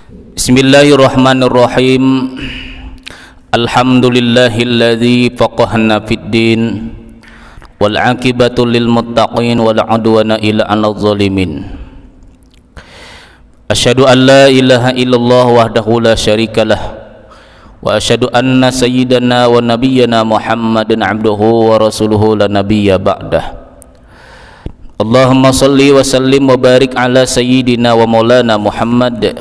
Bismillahirrahmanirrahim. Alhamdulillahilladzi faqahna fid din wal aqibatu lil muttaqin wal udwana illa 'alal zalimin. Asyhadu an la ilaha illallah wahdahu la syarikalah wa asyhadu anna sayyidana wa nabiyyana Muhammadan 'abduhu wa rasuluhu la nabiyya ba'dah. Allahumma salli wa sallim wa barik ala sayyidina wa maulana Muhammad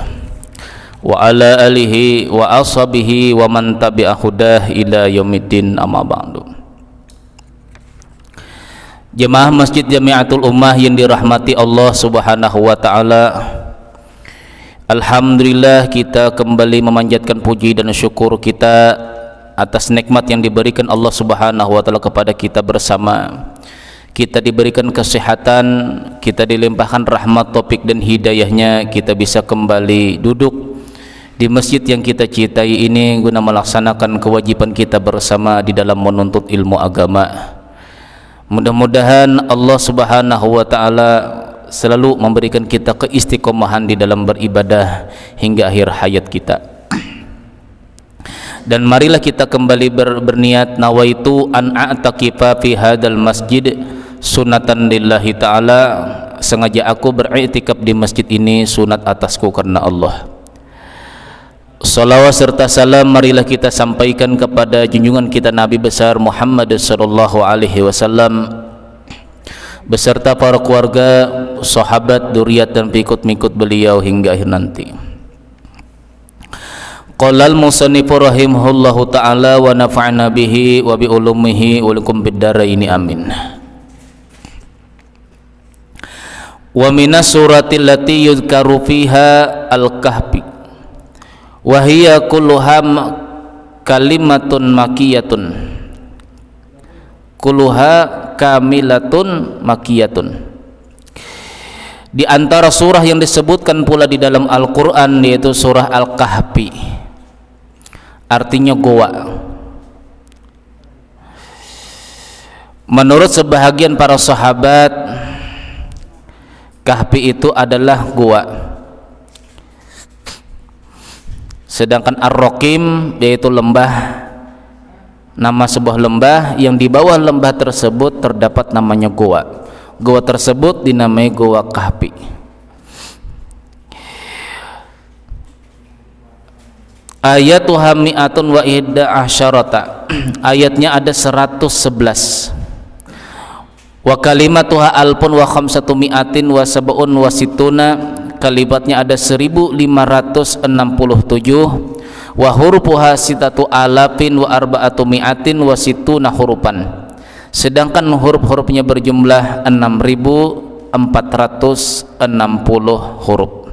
wa ala alihi wa ashabihi wa man tabi'a hudah ila yaumiddin, amma ba'du. Jemaah Masjid Jamiatul Ummah yang dirahmati Allah Subhanahu wa taala, alhamdulillah kita kembali memanjatkan puji dan syukur kita atas nikmat yang diberikan Allah Subhanahu wa taala kepada kita bersama. Kita diberikan kesehatan, kita dilimpahkan rahmat, taufik dan hidayahnya, kita bisa kembali duduk di masjid yang kita cintai ini guna melaksanakan kewajiban kita bersama di dalam menuntut ilmu agama. Mudah-mudahan Allah Subhanahu wa taala selalu memberikan kita keistiqomahan di dalam beribadah hingga akhir hayat kita. Dan marilah kita kembali berniat, nawaitu an a'taqifa fi hadzal masjid sunatan lillahi ta'ala, sengaja aku beriktikaf di masjid ini sunat atasku karena Allah. Salawat serta salam marilah kita sampaikan kepada junjungan kita Nabi besar Muhammad sallallahu alaihi wasallam beserta para keluarga, sahabat, dzurriyyat dan pengikut-pengikut beliau hingga akhir nanti. Qala al-musannif rahimahullahu taala wa nafa'na bihi wa bi ulumihi wa lakum bid-daraini amin. Wa minas suratil lati yuzkaru fiha al-kahfi wa hiya kulluha kalimatun makiyatun, kulluha kamilatun makiyatun. Di antara surah yang disebutkan pula di dalam Al-Qur'an yaitu surah Al-Kahfi, artinya goa. Menurut sebahagian para sahabat, Kahfi itu adalah goa. Sedangkan Ar-Raqim yaitu lembah, nama sebuah lembah yang di bawah lembah tersebut terdapat namanya goa. Goa tersebut dinamai Goa Kahfi. Ayatuha mi'atun wa ihda asyarata. Ayatnya ada 111. Wa kalimatuha alpun wa khamsatu mi'atin wa sab'un wa situna. Kalimatnya ada 1567. Wa hurufuha sitatu alafin wa arba'atu mi'atin wa situna hurufan. Sedangkan huruf-hurufnya berjumlah 6460 huruf.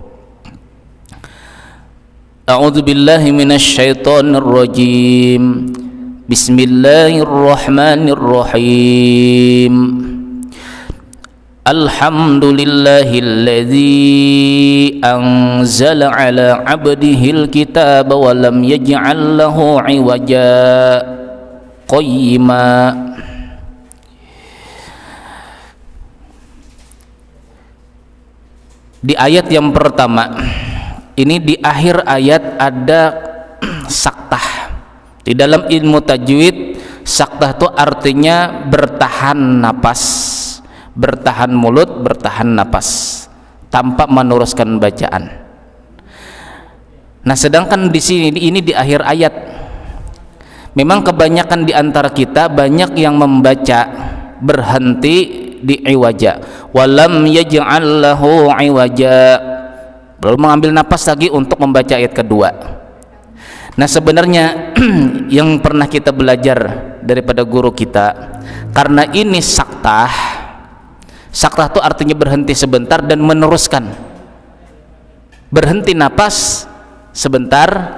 A'udzu billahi minasyaitonir rajim. Bismillahirrahmanirrahim. Alhamdulillahilladzi anzala ala 'abdihil kitaba wa lam yaj'al lahu 'iwaja qayyima. Di ayat yang pertama ini, di akhir ayat ada saktah. Di dalam ilmu tajwid, saktah itu artinya bertahan napas, bertahan mulut, bertahan napas tanpa meneruskan bacaan. Nah, sedangkan di sini ini di akhir ayat, memang kebanyakan di antara kita banyak yang membaca berhenti di iwaja, walam yaj'al lahu iwaja, belum mengambil napas lagi untuk membaca ayat kedua. Nah, sebenarnya yang pernah kita belajar daripada guru kita, karena ini saktah. Saktah itu artinya berhenti sebentar dan meneruskan. Berhenti napas sebentar,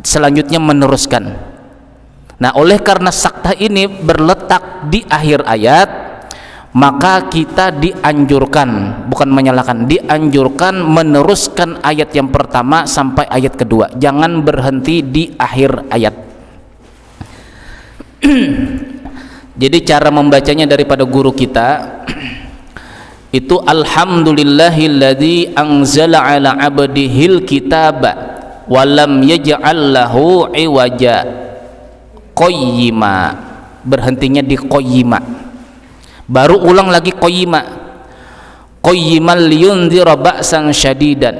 selanjutnya meneruskan. Nah, oleh karena saktah ini berletak di akhir ayat, maka kita dianjurkan, bukan menyalahkan, dianjurkan meneruskan ayat yang pertama sampai ayat kedua. Jangan berhenti di akhir ayat. Jadi cara membacanya daripada guru kita itu alhamdulillahilladzi anzala ala abdihil kitaba wa lam yaj'al lahu iwaja qayyima, berhentinya di qayyima, baru ulang lagi qayyima, qayyiman liyunzira ba'san syadidan.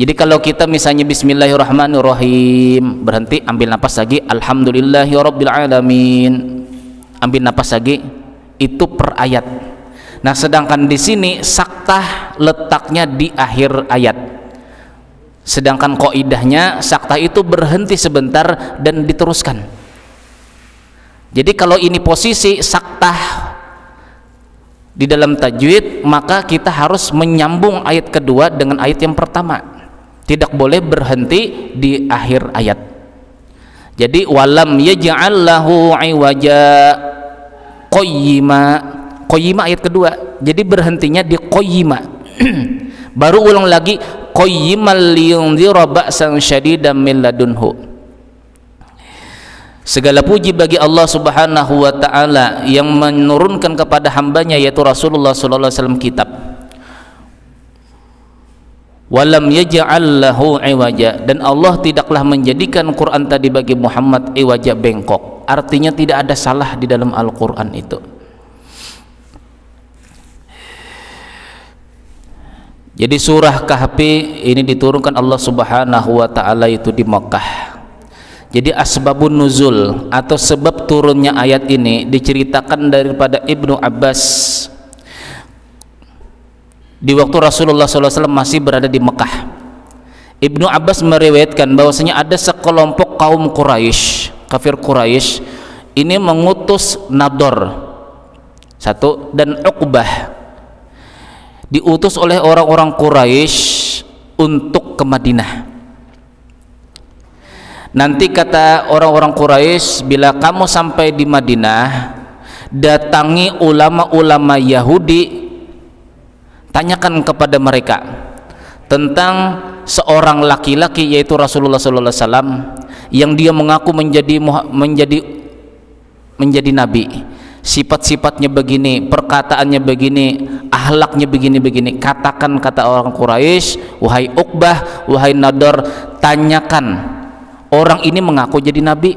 Jadi kalau kita misalnya bismillahirrahmanirrahim, berhenti, ambil napas lagi, alhamdulillahirabbil alamin, ambil napas lagi, itu per ayat. Nah, sedangkan di sini saktah letaknya di akhir ayat, sedangkan qaidahnya saktah itu berhenti sebentar dan diteruskan. Jadi kalau ini posisi saktah di dalam tajwid, maka kita harus menyambung ayat kedua dengan ayat yang pertama, tidak boleh berhenti di akhir ayat. Jadi walam yaj'al lahu iwaja qayyima, qayyima ayat kedua, jadi berhentinya di qayyima. Baru ulang lagi qayyiman liyunzira ba'san syadidan min ladunhu. Segala puji bagi Allah Subhanahu wa taala yang menurunkan kepada hambanya yaitu Rasulullah sallallahu alaihi wasallam kitab. Walam yaj'al lahu iwaja, dan Allah tidaklah menjadikan Quran tadi bagi Muhammad iwaja, bengkok. Artinya tidak ada salah di dalam Al-Quran itu. Jadi surah Kahfi ini diturunkan Allah Subhanahu wa taala itu di Mekah. Jadi asbabun nuzul atau sebab turunnya ayat ini diceritakan daripada Ibnu Abbas di waktu Rasulullah SAW masih berada di Mekah. Ibnu Abbas meriwayatkan bahwasanya ada sekelompok kaum Quraisy, kafir Quraisy ini mengutus Nador satu dan Uqbah, diutus oleh orang-orang Quraisy untuk ke Madinah. Nanti kata orang-orang Quraisy, bila kamu sampai di Madinah, datangi ulama-ulama Yahudi, tanyakan kepada mereka tentang seorang laki-laki yaitu Rasulullah sallallahu alaihi wasallam yang dia mengaku menjadi nabi. Sifat-sifatnya begini, perkataannya begini, akhlaknya begini-begini. Katakan, kata orang Quraisy, wahai Uqbah, wahai Nador, tanyakan, orang ini mengaku jadi nabi.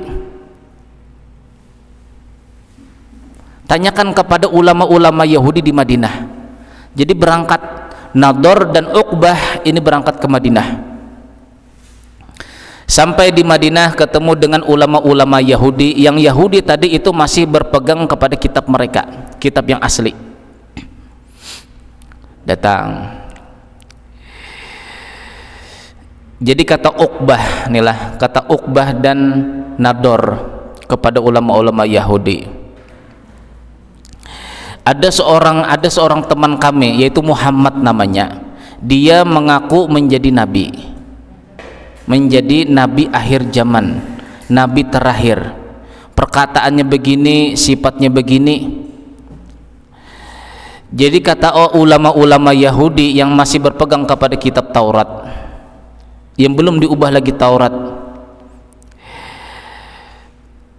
Tanyakan kepada ulama-ulama Yahudi di Madinah. Jadi berangkat Nador dan Uqbah ini berangkat ke Madinah. Sampai di Madinah ketemu dengan ulama-ulama Yahudi, yang Yahudi tadi itu masih berpegang kepada kitab mereka, kitab yang asli. Datang. Jadi kata Uqbah, inilah kata Uqbah dan Nador kepada ulama-ulama Yahudi. Ada seorang teman kami yaitu Muhammad namanya. Dia mengaku menjadi nabi. Menjadi nabi akhir zaman, nabi terakhir. Perkataannya begini, sifatnya begini. Jadi kata ulama-ulama Yahudi yang masih berpegang kepada kitab Taurat, yang belum diubah lagi Taurat,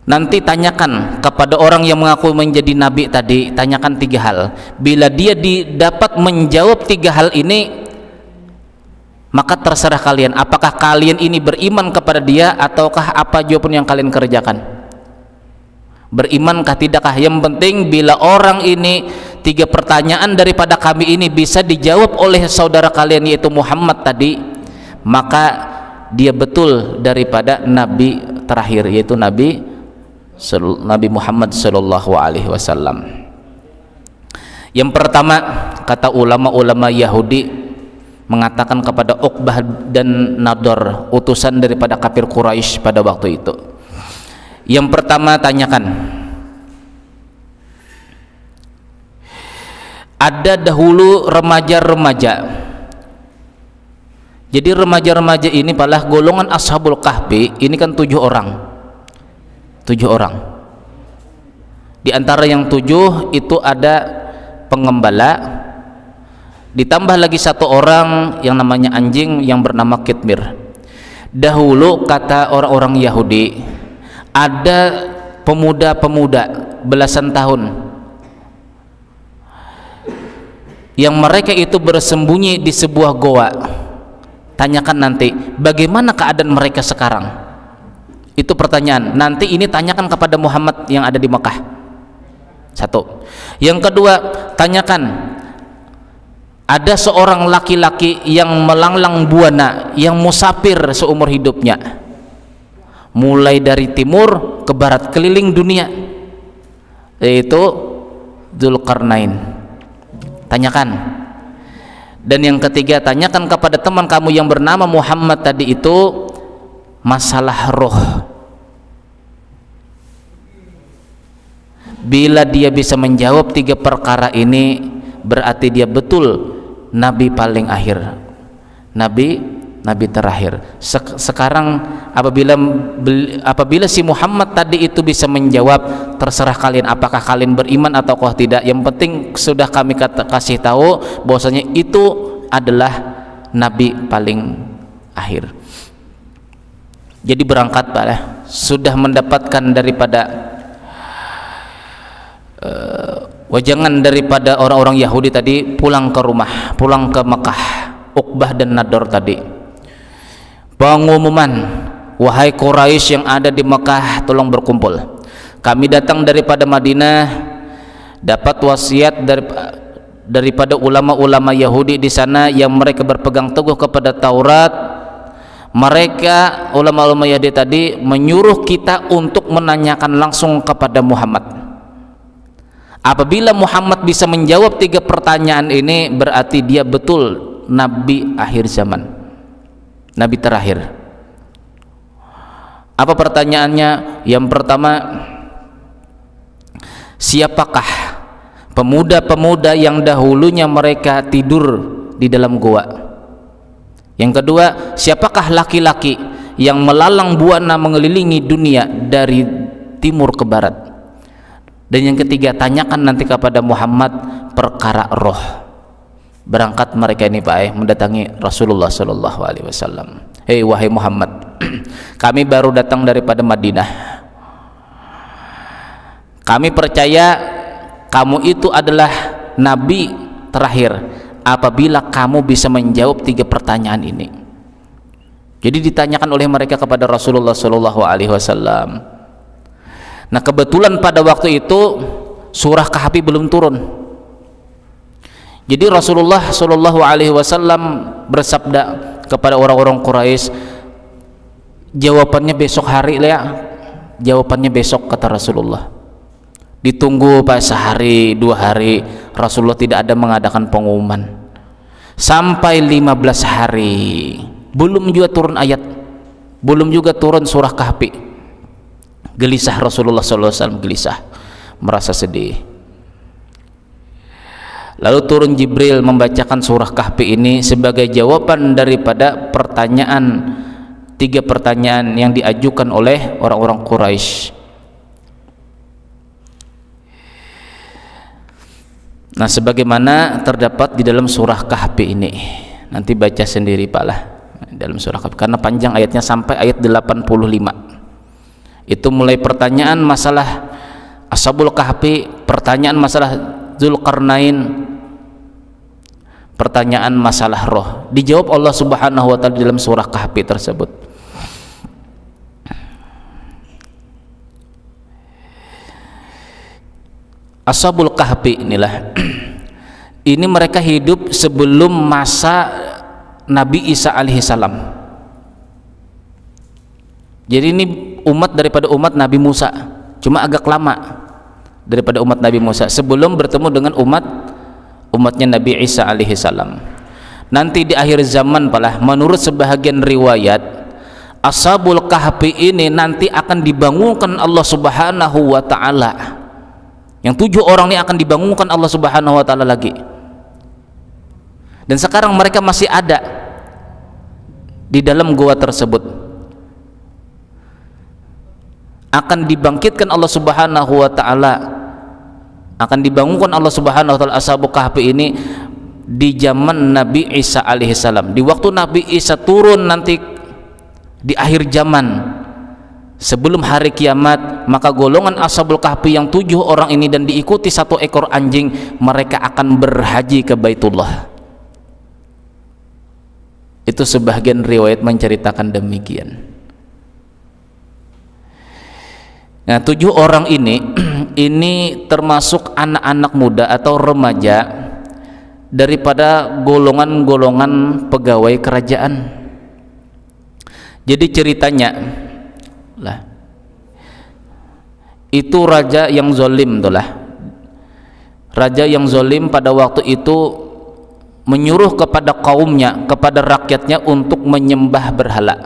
nanti tanyakan kepada orang yang mengaku menjadi nabi tadi, tanyakan 3 hal. Bila dia dapat menjawab 3 hal ini, maka terserah kalian, apakah kalian ini beriman kepada dia ataukah apa jawaban yang kalian kerjakan. Berimankah tidakkah? Yang penting bila orang ini 3 pertanyaan daripada kami ini bisa dijawab oleh saudara kalian yaitu Muhammad tadi, maka dia betul daripada nabi terakhir yaitu Nabi Muhammad sallallahu alaihi wasallam. Yang pertama, kata ulama-ulama Yahudi mengatakan kepada Uqbah dan Nador, utusan daripada kafir Quraisy pada waktu itu. Yang pertama, tanyakan, ada dahulu remaja-remaja. Jadi remaja-remaja ini adalah golongan Ashabul Kahfi, ini kan 7 orang. 7 orang. Di antara yang 7 itu ada pengembala, ditambah lagi 1 orang yang namanya anjing yang bernama Kitmir. Dahulu kata orang-orang Yahudi, ada pemuda-pemuda belasan tahun yang mereka itu bersembunyi di sebuah goa. Tanyakan nanti bagaimana keadaan mereka sekarang. Itu pertanyaan. Nanti ini tanyakan kepada Muhammad yang ada di Mekah. Satu. Yang kedua, tanyakan ada seorang laki-laki yang melanglang buana, yang musafir seumur hidupnya, mulai dari timur ke barat keliling dunia, yaitu Dzulqarnain. Tanyakan. Dan yang ketiga, tanyakan kepada teman kamu yang bernama Muhammad tadi itu masalah roh. Bila dia bisa menjawab 3 perkara ini, berarti dia betul nabi paling akhir, nabi terakhir. Sekarang apabila si Muhammad tadi itu bisa menjawab, terserah kalian apakah kalian beriman ataukah tidak. Yang penting sudah kami kasih tahu bahwasanya itu adalah nabi paling akhir. Jadi berangkat Pak ya, sudah mendapatkan daripada wajangan daripada orang-orang Yahudi tadi, pulang ke rumah, pulang ke Mekah. Uqbah dan Nador tadi pengumuman, wahai Quraisy yang ada di Mekah, tolong berkumpul. Kami datang daripada Madinah, dapat wasiat daripada ulama-ulama Yahudi di sana yang mereka berpegang teguh kepada Taurat. Mereka ulama-ulama Yahudi tadi menyuruh kita untuk menanyakan langsung kepada Muhammad. Apabila Muhammad bisa menjawab 3 pertanyaan ini, berarti dia betul nabi akhir zaman, nabi terakhir. Apa pertanyaannya? Yang pertama, siapakah pemuda-pemuda yang dahulunya mereka tidur di dalam goa? Yang kedua, siapakah laki-laki yang melalang buana mengelilingi dunia dari timur ke barat? Dan yang ketiga, tanyakan nanti kepada Muhammad perkara roh. Berangkat mereka ini Pak mendatangi Rasulullah Shallallahu Alaihi Wasallam. Hei wahai Muhammad, kami baru datang daripada Madinah. Kami percaya kamu itu adalah nabi terakhir apabila kamu bisa menjawab 3 pertanyaan ini. Jadi ditanyakan oleh mereka kepada Rasulullah Shallallahu Alaihi Wasallam. Nah kebetulan pada waktu itu surah Kahfi belum turun. Jadi Rasulullah Shallallahu Alaihi Wasallam bersabda kepada orang-orang Quraisy, jawabannya besok hari ya, jawabannya besok, kata Rasulullah. Ditunggu pas sehari 2 hari, Rasulullah tidak ada mengadakan pengumuman. Sampai 15 hari belum juga turun ayat, belum juga turun surah Kahfi. Gelisah Rasulullah SAW, gelisah, merasa sedih. Lalu turun Jibril membacakan surah Kahfi ini sebagai jawaban daripada pertanyaan, 3 pertanyaan yang diajukan oleh orang-orang Quraisy. Nah sebagaimana terdapat di dalam surah Kahfi ini, nanti baca sendiri Pak lah dalam surah Kahfi, karena panjang ayatnya sampai ayat 85. Itu mulai pertanyaan masalah Ashabul Kahfi, pertanyaan masalah Dzulqarnain, pertanyaan masalah roh, dijawab Allah Subhanahu wa taala dalam surah Kahfi tersebut. Ashabul Kahfi inilah ini mereka hidup sebelum masa Nabi Isa alaihissalam. Jadi ini umat daripada umat Nabi Musa, cuma agak lama daripada umat Nabi Musa sebelum bertemu dengan umatnya Nabi Isa alaihissalam. Nanti di akhir zaman pala, menurut sebahagian riwayat, Ashabul Kahfi ini nanti akan dibangunkan Allah Subhanahu wa taala. Yang 7 orang ini akan dibangunkan Allah Subhanahu wa taala lagi. Dan sekarang mereka masih ada di dalam goa tersebut. Akan dibangkitkan Allah Subhanahu wa taala, akan dibangunkan Allah Subhanahu wa taala Ashabul Kahfi ini di zaman Nabi Isa alaihissalam. Di waktu Nabi Isa turun nanti di akhir zaman, sebelum hari kiamat, maka golongan Ashabul Kahfi yang 7 orang ini dan diikuti 1 ekor anjing, mereka akan berhaji ke Baitullah. Itu sebagian riwayat menceritakan demikian. Nah, 7 orang ini ini termasuk anak-anak muda atau remaja daripada golongan-golongan pegawai kerajaan. Jadi ceritanya lah, itu raja yang zalim itulah. Raja yang zalim pada waktu itu menyuruh kepada kaumnya, kepada rakyatnya untuk menyembah berhala,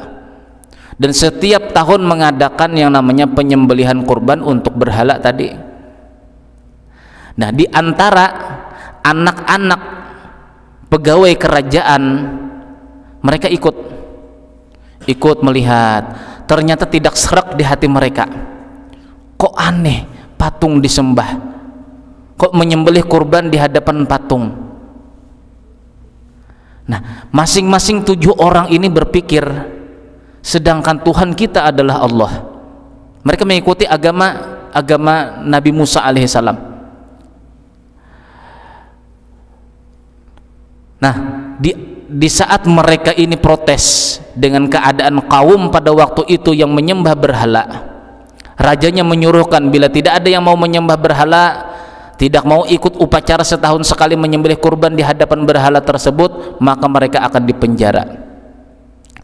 dan setiap tahun mengadakan yang namanya penyembelihan kurban untuk berhala tadi. Nah, di antara anak-anak pegawai kerajaan, mereka ikut melihat, ternyata tidak serak di hati mereka. Kok aneh patung disembah, kok menyembelih kurban di hadapan patung. Nah, masing-masing 7 orang ini berpikir, sedangkan Tuhan kita adalah Allah. Mereka mengikuti agama Nabi Musa alaihissalam. Nah, di saat mereka ini protes dengan keadaan kaum pada waktu itu yang menyembah berhala, rajanya menyuruhkan bila tidak ada yang mau menyembah berhala, tidak mau ikut upacara setahun sekali menyembelih kurban di hadapan berhala tersebut, maka mereka akan dipenjara.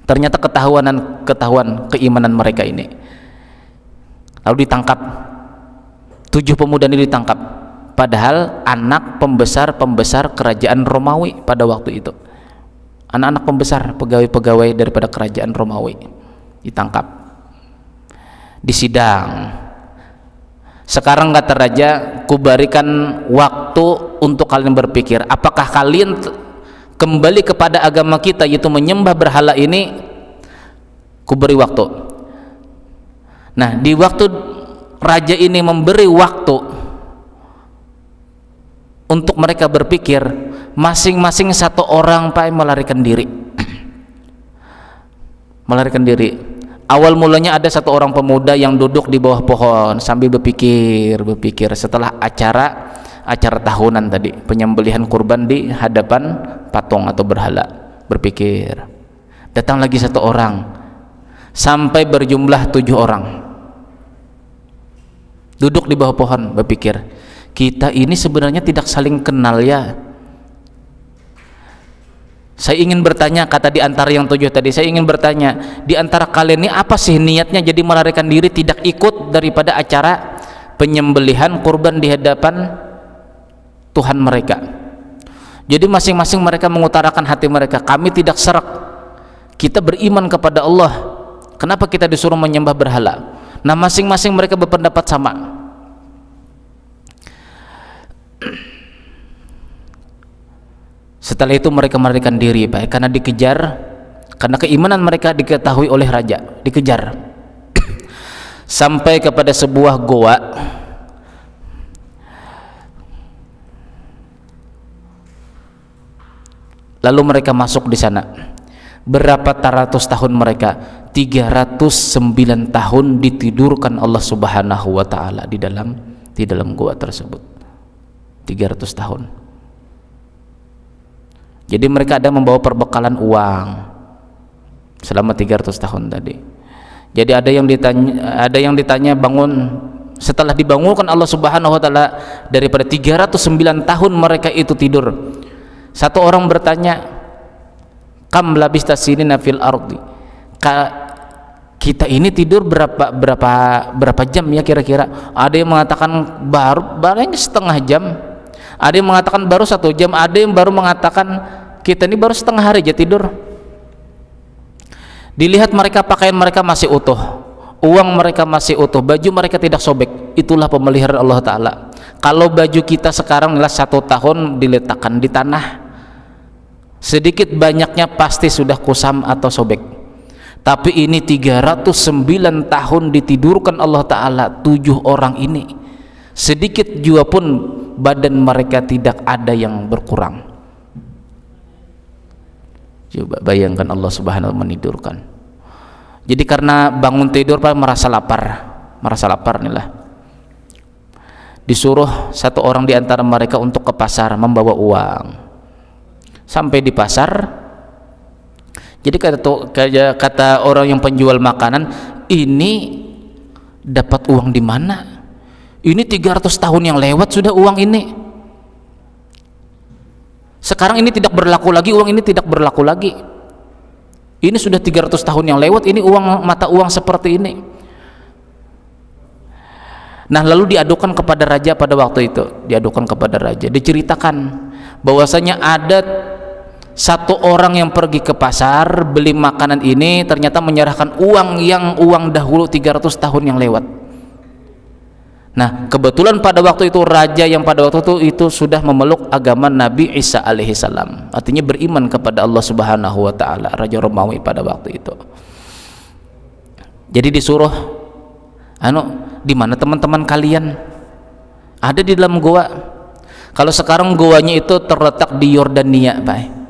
Ternyata ketahuan keimanan mereka ini, lalu ditangkap. 7 pemuda ini ditangkap, padahal anak pembesar kerajaan Romawi pada waktu itu. Anak-anak pembesar, pegawai-pegawai daripada kerajaan Romawi ditangkap, disidang. Sekarang kata raja, kuberikan waktu untuk kalian berpikir, apakah kalian kembali kepada agama kita yaitu menyembah berhala ini? Kuberi waktu. Nah, di waktu raja ini memberi waktu untuk mereka berpikir, masing-masing 1 orang melarikan diri. Melarikan diri. Awal mulanya ada 1 orang pemuda yang duduk di bawah pohon sambil berpikir setelah acara tahunan tadi, penyembelihan kurban di hadapan patung atau berhala, berpikir. Datang lagi 1 orang sampai berjumlah 7 orang, duduk di bawah pohon berpikir, kita ini sebenarnya tidak saling kenal ya. Saya ingin bertanya, kata di antara yang 7 tadi, saya ingin bertanya, di antara kalian ini apa sih niatnya jadi melarikan diri, tidak ikut daripada acara penyembelihan kurban di hadapan Tuhan mereka? Jadi masing-masing mereka mengutarakan hati mereka, kami tidak serak, kita beriman kepada Allah, kenapa kita disuruh menyembah berhala? Nah, masing-masing mereka berpendapat sama. Setelah itu mereka melarikan diri, baik karena dikejar, karena keimanan mereka diketahui oleh raja, dikejar sampai kepada sebuah goa. Lalu mereka masuk di sana. Berapa ratus tahun mereka? 309 tahun ditidurkan Allah Subhanahu wa taala di dalam goa tersebut. 300 tahun. Jadi mereka ada membawa perbekalan uang selama 300 tahun tadi. Jadi ada yang ditanya bangun, setelah dibangunkan Allah Subhanahu wa taala daripada 309 tahun mereka itu tidur. 1 orang bertanya, kam labista sinina fil ardi, kita ini tidur berapa jam ya kira-kira? Ada yang mengatakan baru setengah jam, ada yang mengatakan baru 1 jam, ada yang baru mengatakan kita ini baru setengah hari aja tidur. Dilihat mereka, pakaian mereka masih utuh, uang mereka masih utuh, baju mereka tidak sobek. Itulah pemeliharaan Allah Ta'ala. Kalau baju kita sekarang adalah 1 tahun diletakkan di tanah, sedikit banyaknya pasti sudah kusam atau sobek. Tapi ini 309 tahun ditidurkan Allah Ta'ala 7 orang ini, sedikit jua pun badan mereka tidak ada yang berkurang. Coba bayangkan Allah Subhanahu wa ta'ala menidurkan. Jadi karena bangun tidur Pak merasa lapar nih lah. Disuruh satu orang di antara mereka untuk ke pasar membawa uang. Sampai di pasar, jadi kata orang yang penjual makanan, ini dapat uang di mana? Ini 300 tahun yang lewat sudah uang ini. Sekarang ini tidak berlaku lagi, uang ini tidak berlaku lagi. Ini sudah 300 tahun yang lewat, ini uang, mata uang seperti ini. Nah, lalu diadukan kepada raja pada waktu itu, diceritakan bahwasanya ada satu orang yang pergi ke pasar beli makanan ini, ternyata menyerahkan uang dahulu 300 tahun yang lewat. Nah, kebetulan pada waktu itu raja yang pada waktu itu sudah memeluk agama Nabi Isa alaihissalam, artinya beriman kepada Allah Subhanahu wa taala, raja Romawi pada waktu itu. Jadi disuruh, di mana teman-teman kalian? Ada di dalam goa. Kalau sekarang goanya itu terletak di Yordania, Pak.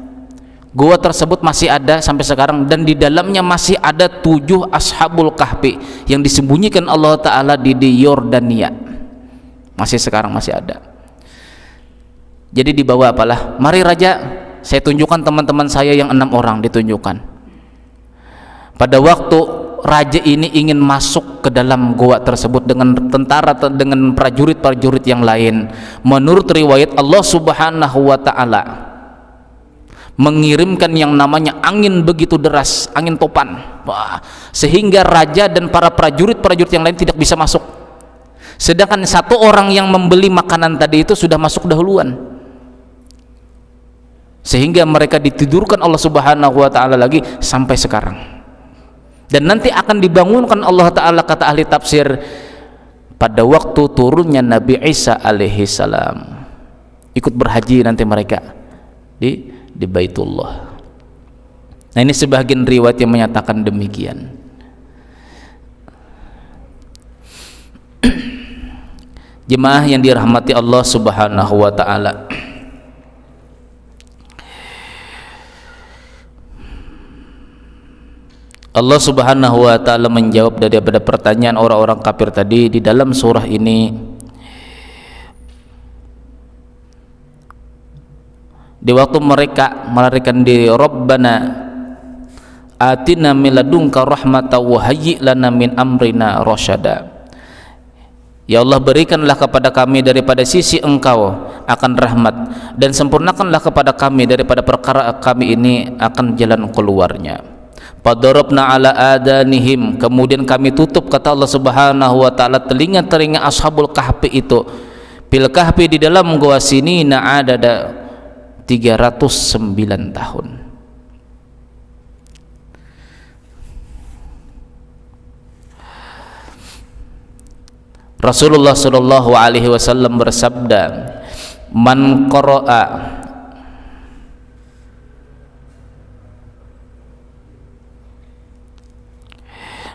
Goa tersebut masih ada sampai sekarang, dan di dalamnya masih ada 7 ashabul kahfi yang disembunyikan Allah Ta'ala di Yordania. Masih sekarang masih ada. Jadi dibawa apalah, mari raja, saya tunjukkan teman-teman saya yang 6 orang, ditunjukkan. Pada waktu raja ini ingin masuk ke dalam goa tersebut dengan tentara, dengan prajurit-prajurit yang lain, menurut riwayat Allah Subhanahu wa taala mengirimkan yang namanya angin begitu deras, angin topan. Wah, sehingga raja dan para prajurit-prajurit yang lain tidak bisa masuk. Sedangkan satu orang yang membeli makanan tadi itu sudah masuk dahuluan. Sehingga mereka ditidurkan Allah Subhanahu wa taala lagi sampai sekarang. Dan nanti akan dibangunkan Allah Ta'ala, kata ahli tafsir, pada waktu turunnya Nabi Isa alaihissalam. Ikut berhaji nanti mereka di Baitullah. Nah, ini sebagian riwayat yang menyatakan demikian. Jemaah yang dirahmati Allah Subhanahu wa taala, Allah Subhanahu wa taala menjawab daripada pertanyaan orang-orang kafir tadi di dalam surah ini. Di waktu mereka melarikan diri, Rabbana atina min ladunka rahmatan wa hayyi lana min amrina rasyada. Ya Allah, berikanlah kepada kami daripada sisi Engkau akan rahmat, dan sempurnakanlah kepada kami daripada perkara kami ini akan jalan keluarnya. Fadarabna ala adanihim, kemudian kami tutup, kata Allah Subhanahu wa taala, telinga-telinga ashabul kahfi itu, bil kahfi, di dalam goa sini, ada 309 tahun. Rasulullah sallallahu alaihi wasallam bersabda, man qara'a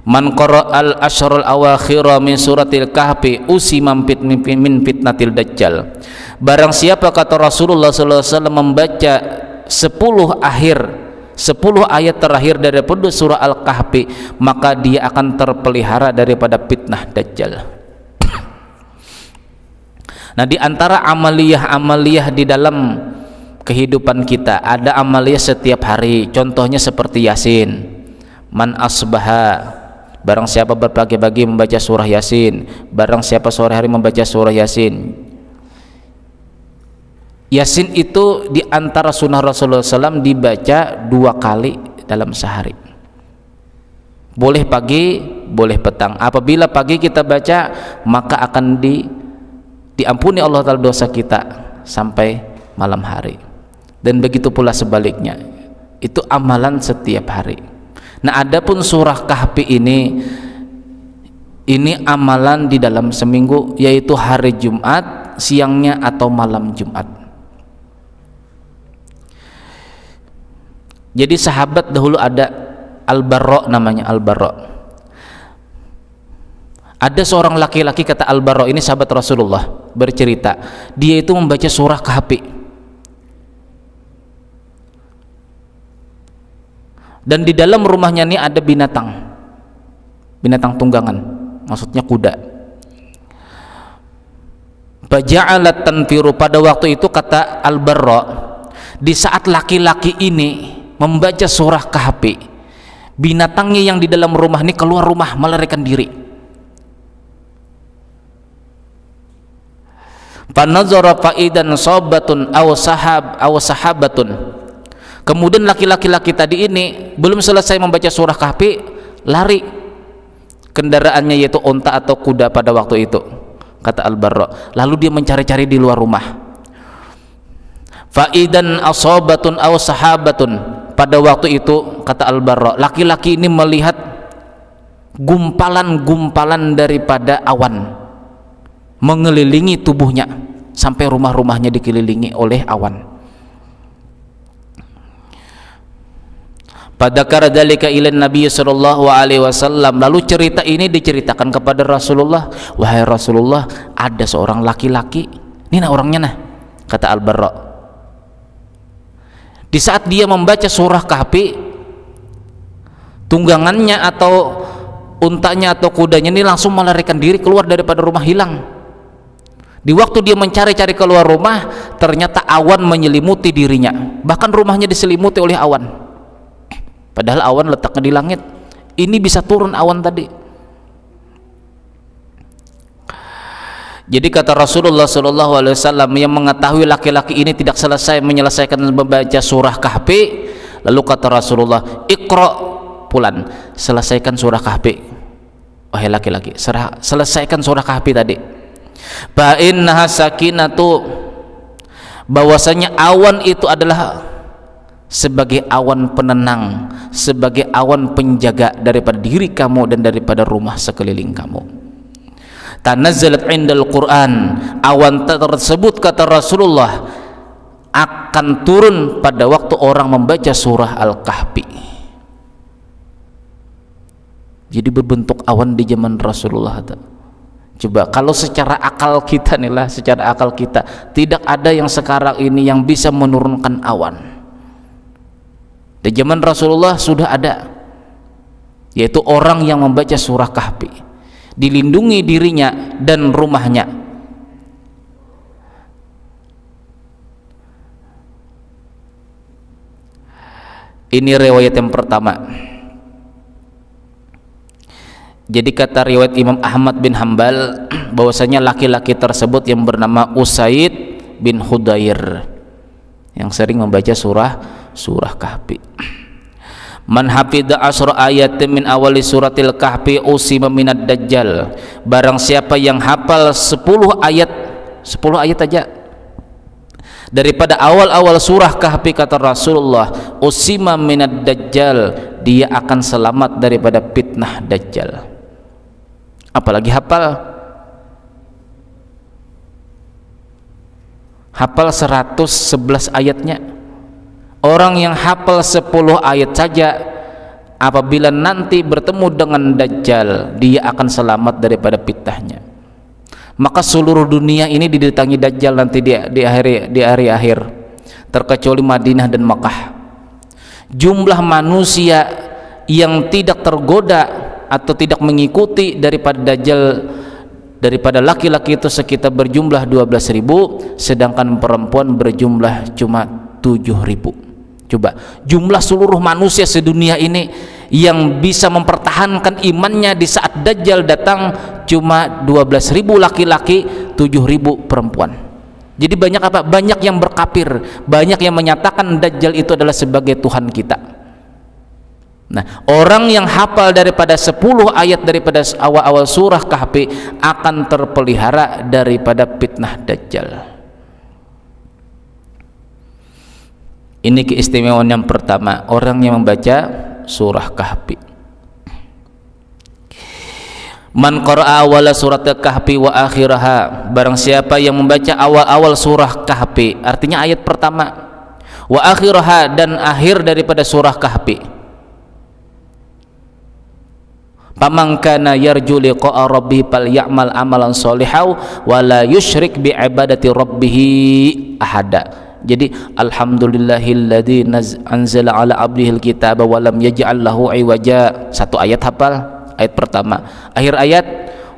Man qara'al asyrul awakhira min suratil kahfi usimam min fitnatil dajjal. Barang siapa, kata Rasulullah sallallahu alaihi wasallam, membaca 10 ayat terakhir dari surah Al-Kahfi, maka dia akan terpelihara daripada fitnah dajjal. Nah, di antara amaliyah di dalam kehidupan kita, ada amaliyah setiap hari. Contohnya seperti Yasin. Man asbaha, barang siapa berpagi-pagi membaca surah Yasin, barang siapa sore hari membaca surah Yasin. Yasin itu di antara sunnah Rasulullah SAW dibaca 2 kali dalam sehari. Boleh pagi, boleh petang. Apabila pagi kita baca, maka akan diampuni Allah Ta'ala dosa kita sampai malam hari. Dan begitu pula sebaliknya. Itu amalan setiap hari. Nah, adapun surah Kahfi ini amalan di dalam seminggu, yaitu hari Jumat, siangnya atau malam Jumat. Jadi sahabat dahulu ada Al-Barra, namanya Al-Barra. Ada seorang laki-laki, kata Al-Barra, ini sahabat Rasulullah, bercerita dia itu membaca surah Kahfi, dan di dalam rumahnya ini ada binatang. binatang tunggangan, maksudnya kuda. Faja'alat tanfiru, pada waktu itu kata Al-Barra, di saat laki-laki ini membaca surah Kahfi, binatangnya yang di dalam rumah ini keluar rumah melarikan diri. Fanazara faidan sabatun aw sahabatun. Kemudian laki-laki tadi ini belum selesai membaca surah Kahfi, lari kendaraannya, yaitu onta atau kuda pada waktu itu, kata Al-Barra. Lalu dia mencari-cari di luar rumah. Faidan asabatun aw sahabatun, pada waktu itu kata Al-Barra, laki-laki ini melihat gumpalan-gumpalan daripada awan mengelilingi tubuhnya sampai rumah-rumahnya dikelilingi oleh awan. Pada dzalika ila Nabi sallallahu alaihi wasallam, lalu cerita ini diceritakan kepada Rasulullah. Wahai Rasulullah, ada seorang laki-laki, ini nah orangnya nah, kata Al-Barra. Di saat dia membaca surah Kahfi, tunggangannya atau untanya atau kudanya ini langsung melarikan diri keluar daripada rumah, hilang. Di waktu dia mencari-cari keluar rumah, ternyata awan menyelimuti dirinya, bahkan rumahnya diselimuti oleh awan, padahal awan letaknya di langit. Ini bisa turun awan tadi. Jadi kata Rasulullah SAW yang mengetahui laki-laki ini tidak selesai menyelesaikan membaca surah Kahfi, lalu kata Rasulullah, Iqra pulan, selesaikan surah Kahfi. Wahai laki-laki, selesaikan surah Kahfi tadi. Fa'innaha sakinatu, bahwasanya awan itu adalah sebagai awan penenang, sebagai awan penjaga daripada diri kamu dan daripada rumah sekeliling kamu. Tanazzalat indal Quran, awan tersebut kata Rasulullah akan turun pada waktu orang membaca surah Al-Kahfi. Jadi berbentuk awan di zaman Rasulullah. Coba kalau secara akal kita nih lah, secara akal kita, tidak ada yang sekarang ini yang bisa menurunkan awan. Di zaman Rasulullah sudah ada, yaitu orang yang membaca surah Kahfi, dilindungi dirinya dan rumahnya. Ini riwayat yang pertama. Jadi kata riwayat Imam Ahmad bin Hanbal, bahwasanya laki-laki tersebut yang bernama Usaid bin Hudayr yang sering membaca surah Kahfi. Man hafidha asra ayatin min awali suratil Kahfi usima minad dajjal. Barang siapa yang hafal 10 ayat aja daripada awal-awal surah Kahfi, kata Rasulullah, usima minad dajjal, dia akan selamat daripada fitnah dajjal. Apalagi hafal 111 ayatnya. Orang yang hafal 10 ayat saja, apabila nanti bertemu dengan dajjal, dia akan selamat daripada fitnahnya. Maka seluruh dunia ini didatangi dajjal nanti di hari akhir, terkecuali Madinah dan Makkah. Jumlah manusia yang tidak tergoda atau tidak mengikuti daripada dajjal, daripada laki-laki itu sekitar berjumlah 12.000, sedangkan perempuan berjumlah cuma 7.000. Coba jumlah seluruh manusia sedunia ini yang bisa mempertahankan imannya di saat dajjal datang cuma 12.000 laki-laki, 7.000 perempuan. Jadi banyak apa? Banyak yang berkafir, banyak yang menyatakan dajjal itu adalah sebagai Tuhan kita. Nah, orang yang hafal daripada 10 ayat daripada awal-awal surah Kahfi akan terpelihara daripada fitnah dajjal. Ini keistimewaan yang pertama, orang yang membaca surah Kahfi. Man qara'a awala surat Kahfi wa akhiraha, barang siapa yang membaca awal-awal surah Kahfi, artinya ayat pertama, wa akhiraha, dan akhir daripada surah Kahfi. Faman kana yarju liqa'a rabbih falyamal amalan sholihan wa la yusyrik bi ibadati rabbih ahada. Jadi alhamdulillahilladzi anzala ala abdihil kitaba wa lam yaj'al lahu iwaja. Satu ayat hafal, ayat pertama. Akhir ayat,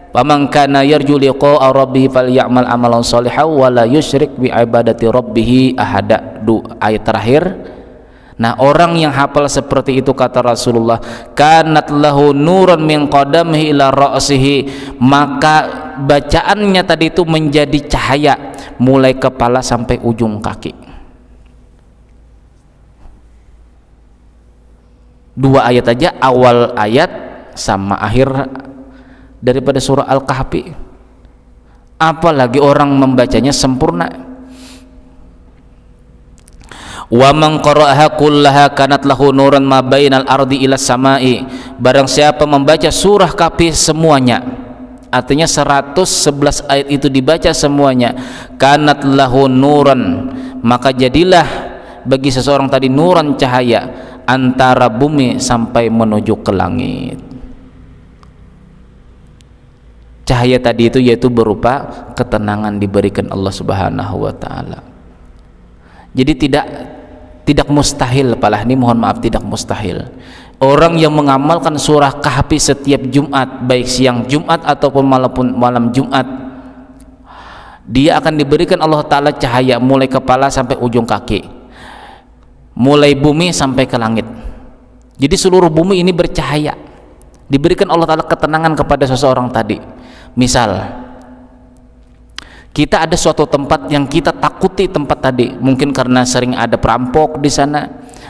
"Faman kana yarju liqa'a rabbih falyamal amalan shalihan wa la yusyrik bi ibadati rabbih ahada." Ayat terakhir. Nah, orang yang hafal seperti itu kata Rasulullah, kanat lahu nuran min qadamihi ila ra'sihi, maka bacaannya tadi itu menjadi cahaya mulai kepala sampai ujung kaki. Dua ayat aja, awal ayat sama akhir daripada surah Al-Kahfi, apalagi orang membacanya sempurna. Wa man qara'aha kullaha kanat lahu nuran ma bainal ardi ila samai, barang siapa membaca surah Kahfi semuanya, artinya 111 ayat itu dibaca semuanya, kanat lahu nuran, maka jadilah bagi seseorang tadi nuran, cahaya antara bumi sampai menuju ke langit. Cahaya tadi itu yaitu berupa ketenangan diberikan Allah Subhanahu wa taala. Jadi tidak mustahil, ini mohon maaf, tidak mustahil orang yang mengamalkan surah Kahfi setiap Jumat, baik siang Jumat ataupun malam Jumat, dia akan diberikan Allah taala cahaya mulai kepala sampai ujung kaki, mulai bumi sampai ke langit. Jadi seluruh bumi ini bercahaya, diberikan Allah taala ketenangan kepada seseorang tadi. Misal kita ada suatu tempat yang kita takuti, tempat tadi mungkin karena sering ada perampok di sana,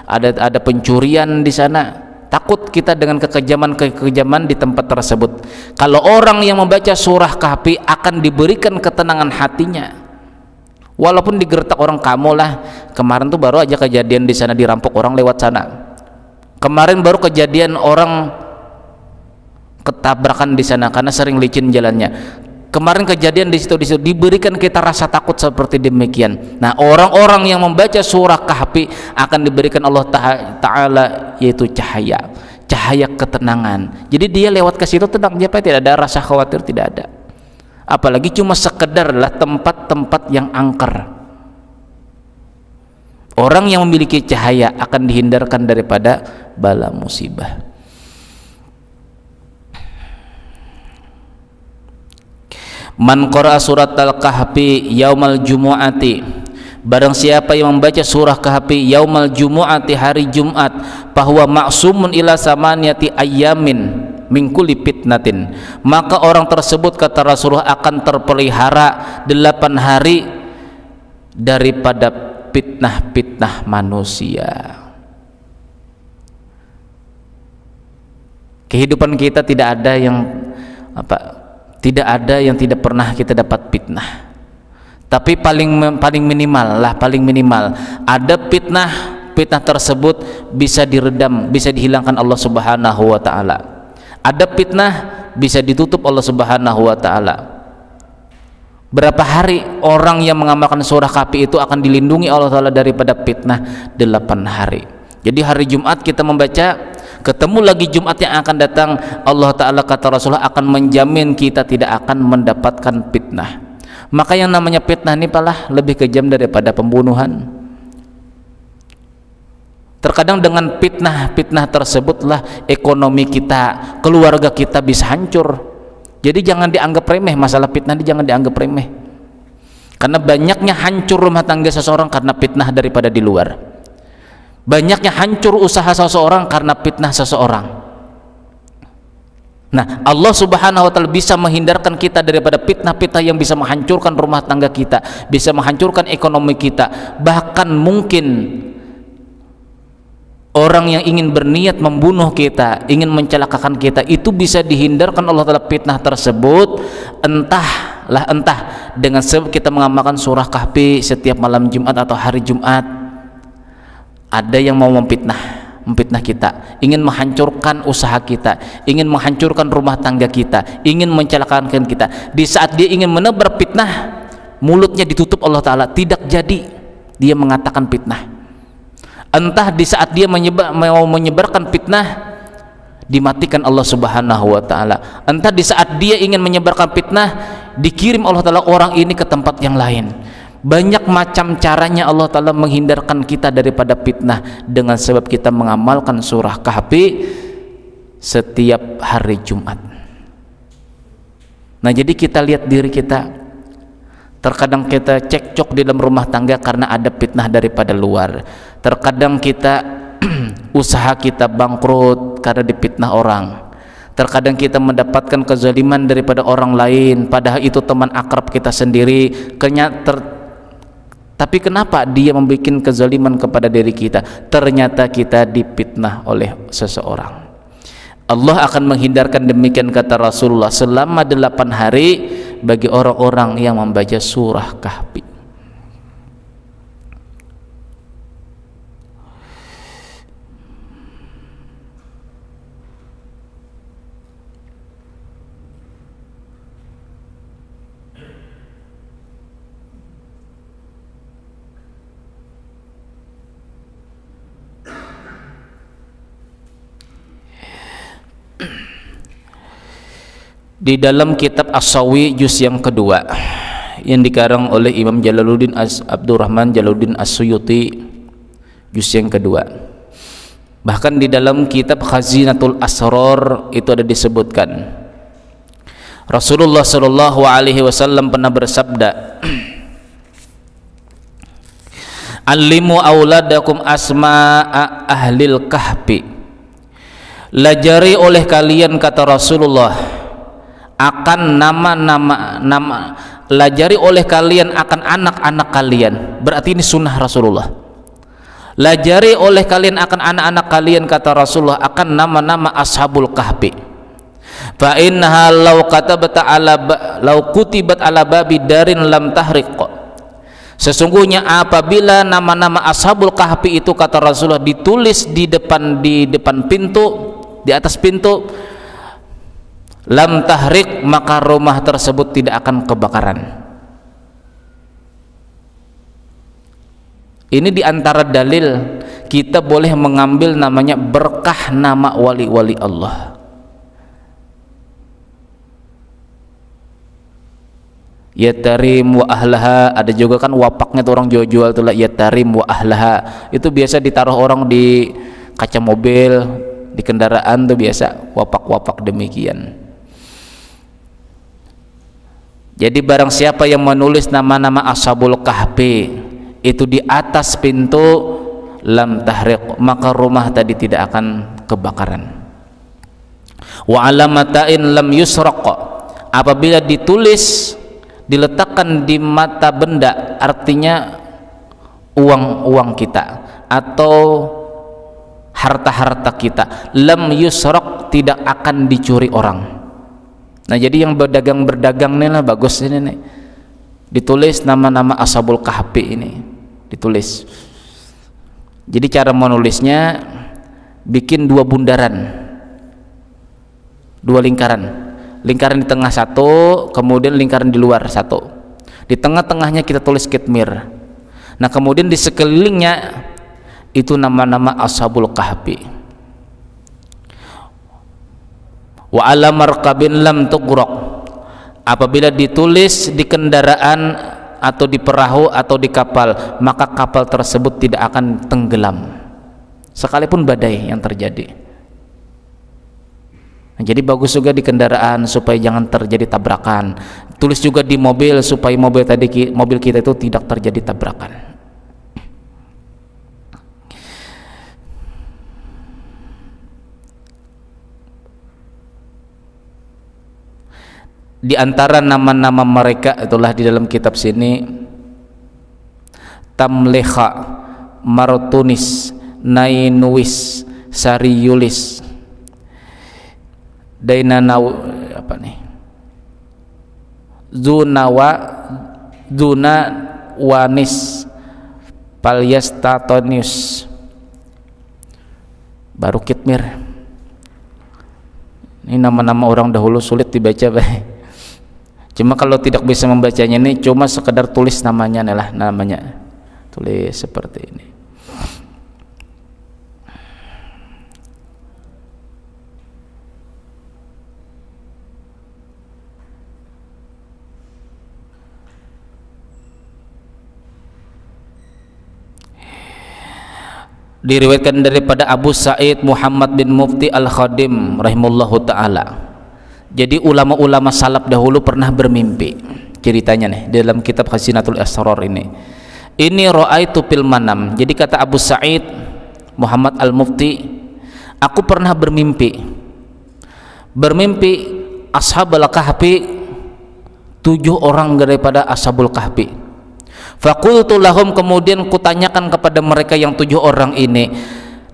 ada pencurian di sana, takut kita dengan kekejaman di tempat tersebut. Kalau orang yang membaca surah Kahfi akan diberikan ketenangan hatinya, walaupun digertak orang, kamu lah kemarin tuh baru aja kejadian di sana dirampok orang lewat sana, kemarin baru kejadian orang ketabrakan di sana karena sering licin jalannya, kemarin kejadian di situ, diberikan kita rasa takut seperti demikian. Nah, orang-orang yang membaca surah Kahfi akan diberikan Allah taala yaitu cahaya ketenangan. Jadi dia lewat ke situ tenang, dia tidak ada rasa khawatir, tidak ada. Apalagi cuma sekedarlah tempat-tempat yang angker. Orang yang memiliki cahaya akan dihindarkan daripada bala musibah. Man qara'a surat Al-Kahfi yaumal jumu'ati, barang siapa yang membaca surah Kahfi yaumal jumu'ati, hari Jumat, bahwa ma'sumun ila samaniyati ayyamin min kulli fitnatin, maka orang tersebut kata Rasulullah akan terpelihara 8 hari daripada fitnah-fitnah manusia. Kehidupan kita tidak ada yang tidak pernah kita dapat fitnah, tapi paling minimal ada fitnah tersebut bisa diredam, bisa dihilangkan Allah Subhanahu wa taala. Ada fitnah bisa ditutup Allah Subhanahu wa taala. Berapa hari orang yang mengamalkan surah Kahfi itu akan dilindungi Allah taala daripada fitnah 8 hari. Jadi hari Jumat kita membaca, ketemu lagi Jumat yang akan datang, Allah Ta'ala kata Rasulullah akan menjamin kita tidak akan mendapatkan fitnah. Maka yang namanya fitnah ini palah lebih kejam daripada pembunuhan. Terkadang dengan fitnah tersebutlah ekonomi kita, keluarga kita bisa hancur. Jadi jangan dianggap remeh, masalah fitnah ini jangan dianggap remeh, karena banyaknya hancur rumah tangga seseorang karena fitnah daripada di luar. Banyaknya hancur usaha seseorang karena fitnah seseorang. Nah, Allah Subhanahu wa taala bisa menghindarkan kita daripada fitnah-fitnah yang bisa menghancurkan rumah tangga kita, bisa menghancurkan ekonomi kita. Bahkan mungkin orang yang ingin berniat membunuh kita, ingin mencelakakan kita, itu bisa dihindarkan Allah taala fitnah tersebut, entah dengan sebab kita mengamalkan surah Kahfi setiap malam Jumat atau hari Jumat. Ada yang mau memfitnah kita, ingin menghancurkan usaha kita, ingin menghancurkan rumah tangga kita, ingin mencelakakan kita. Di saat dia ingin menebar fitnah, mulutnya ditutup Allah Ta'ala, tidak jadi dia mengatakan fitnah. Entah di saat dia mau menyebarkan fitnah, dimatikan Allah Subhanahu wa Ta'ala. Entah di saat dia ingin menyebarkan fitnah, dikirim Allah Ta'ala orang ini ke tempat yang lain. Banyak macam caranya Allah Ta'ala menghindarkan kita daripada fitnah dengan sebab kita mengamalkan surah Kahfi setiap hari Jumat. Nah, jadi kita lihat diri kita. Terkadang kita cekcok di dalam rumah tangga karena ada fitnah daripada luar. Terkadang kita usaha kita bangkrut karena difitnah orang. Terkadang kita mendapatkan kezaliman daripada orang lain, padahal itu teman akrab kita sendiri. Tapi kenapa dia membuat kezaliman kepada diri kita? Ternyata kita difitnah oleh seseorang. Allah akan menghindarkan, demikian kata Rasulullah, selama 8 hari bagi orang-orang yang membaca surah Kahfi. Di dalam kitab As-Sawi juz yang kedua yang dikarang oleh Imam Jalaluddin Abdurrahman Jalaluddin As-Suyuti juz yang kedua, bahkan di dalam kitab Khazinatul Asrar itu ada disebutkan Rasulullah sallallahu alaihi wasallam pernah bersabda, "Allimu auladakum asma'a ahlil kahfi." Lajari oleh kalian, kata Rasulullah, akan nama-nama, lajari oleh kalian akan anak-anak kalian. Berarti ini sunnah Rasulullah. Lajari oleh kalian akan anak-anak kalian, kata Rasulullah, akan nama-nama ashabul kahfi. Fa innaha law kutibat ala babi darin lam tahriq. Sesungguhnya apabila nama-nama ashabul kahfi itu, kata Rasulullah, ditulis di depan pintu, di atas pintu, lam tahrik, maka rumah tersebut tidak akan kebakaran. Ini diantara dalil kita boleh mengambil namanya berkah nama wali-wali Allah. Yatarim wa ahlaha, ada juga kan wapaknya tuh orang jual-jual tuh lah, yatarim wa ahlaha, itu biasa ditaruh orang di kaca mobil, di kendaraan tuh biasa wapak-wapak demikian. Jadi barang siapa yang menulis nama-nama ashabul kahfi itu di atas pintu, lam tahriq, maka rumah tadi tidak akan kebakaran. Wa alamatain lam yusraq, apabila ditulis diletakkan di mata benda, artinya uang-uang kita atau harta-harta kita, lam yusraq, tidak akan dicuri orang. Nah, jadi yang berdagang nih lah bagus ini nih, ditulis nama-nama ashabul kahfi ini, ditulis. Jadi cara menulisnya bikin 2 bundaran, 2 lingkaran di tengah satu, kemudian lingkaran di luar satu, di tengah-tengahnya kita tulis kitmir. Nah, kemudian di sekelilingnya itu nama-nama ashabul kahfi. Wa ala markabin lam tugraq, apabila ditulis di kendaraan atau di perahu atau di kapal, maka kapal tersebut tidak akan tenggelam sekalipun badai yang terjadi. Nah, jadi bagus juga di kendaraan supaya jangan terjadi tabrakan. Tulis juga di mobil supaya mobil kita itu tidak terjadi tabrakan. Di antara nama-nama mereka itulah di dalam kitab sini: Tamleha, Martunis, Nainuis, Sariyulis, Dainanaw, apa nih? Zunawanis, Palyastatonius, baru kitmir. Ini nama-nama orang dahulu sulit dibaca, Pak. Cuma kalau tidak bisa membacanya ini, cuma sekedar tulis namanya nih lah, namanya tulis seperti ini. Diriwayatkan daripada Abu Sa'id Muhammad bin Mufti Al-Khadim rahimahullahu ta'ala. Jadi ulama-ulama salaf dahulu pernah bermimpi. Ceritanya nih dalam kitab Khazinatul Asrar ini. Ini ra'aitu fil manam. Jadi kata Abu Sa'id Muhammad Al-Mufti, aku pernah bermimpi Ashabul Kahfi, 7 orang daripada Ashabul Kahfi. Faqultu lahum, kemudian kutanyakan kepada mereka yang 7 orang ini,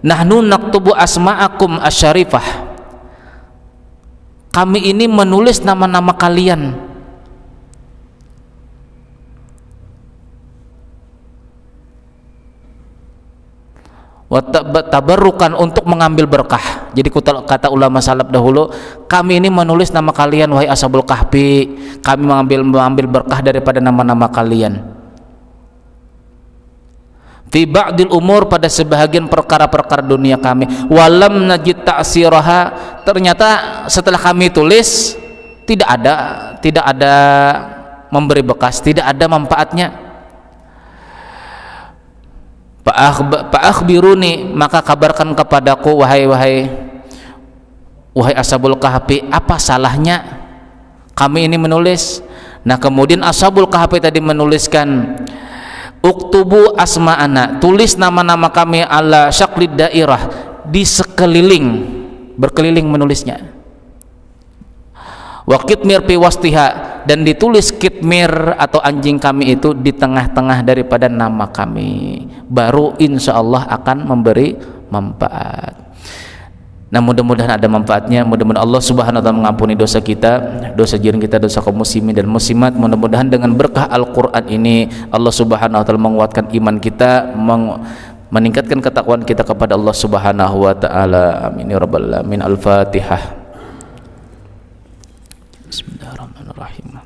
nahnu naktubu asma'akum asyarifah, kami ini menulis nama-nama kalian, wa tabarrukan, untuk mengambil berkah. Jadi kata ulama salaf dahulu, kami ini menulis nama kalian wahai Ashabul Kahfi, kami mengambil berkah daripada nama-nama kalian. Fi ba'dil umur, pada sebahagian perkara-perkara dunia kami. Walam najid ta'siraha, ternyata setelah kami tulis tidak ada memberi bekas, tidak ada manfaatnya. Fa'akhbiruni, maka kabarkan kepadaku wahai Ashabul Kahfi, apa salahnya kami ini menulis. Nah kemudian Ashabul Kahfi tadi menuliskan, uktubu asma'ana, tulis nama-nama kami ala syaklid dairah, di sekeliling, berkeliling menulisnya. Wa kitmir fi wastiha, dan ditulis kitmir atau anjing kami itu di tengah-tengah daripada nama kami, baru insyaallah akan memberi manfaat. Nah mudah-mudahan ada manfaatnya. Mudah-mudahan Allah subhanahu wa ta'ala mengampuni dosa kita, dosa jiran kita, dosa kaum muslimin dan muslimat. Mudah-mudahan dengan berkah Al-Quran ini Allah subhanahu wa ta'ala menguatkan iman kita, meningkatkan ketakwaan kita kepada Allah subhanahu wa ta'ala. Amin ya rabbal alamin. Al-Fatihah. Bismillahirrahmanirrahim.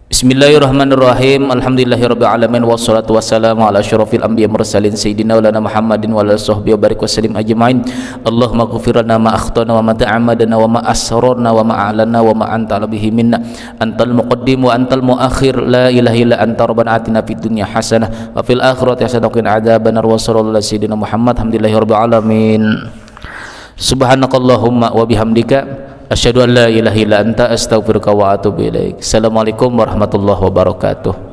Bismillahirrahmanirrahim. Alhamdulillahirabbil alamin, wassalatu wassalamu ala asyrofil anbiya mursalin sayyidina walana Muhammadin wa ala sahbihi wa barik wasallim ajmain. Allahumma ighfir lana ma akhtana wa ma ta'ammadna wa ma asrarna wa ma a'lanna wa ma anta bihi minna, antal muqaddim wa antal muakhir, la ilaha illa anta, rabbana atina fid dunya hasanah wa fil akhirati hasanah wa qina adzabannar. Wa sallallahu ala sayyidina Muhammad. Alhamdulillahirabbil alamin. Subhanakallahumma wa bihamdika asyhadu an la ilaha illa anta, astaghfiruka wa atubu ilaik. Assalamualaikum warahmatullahi wabarakatuh.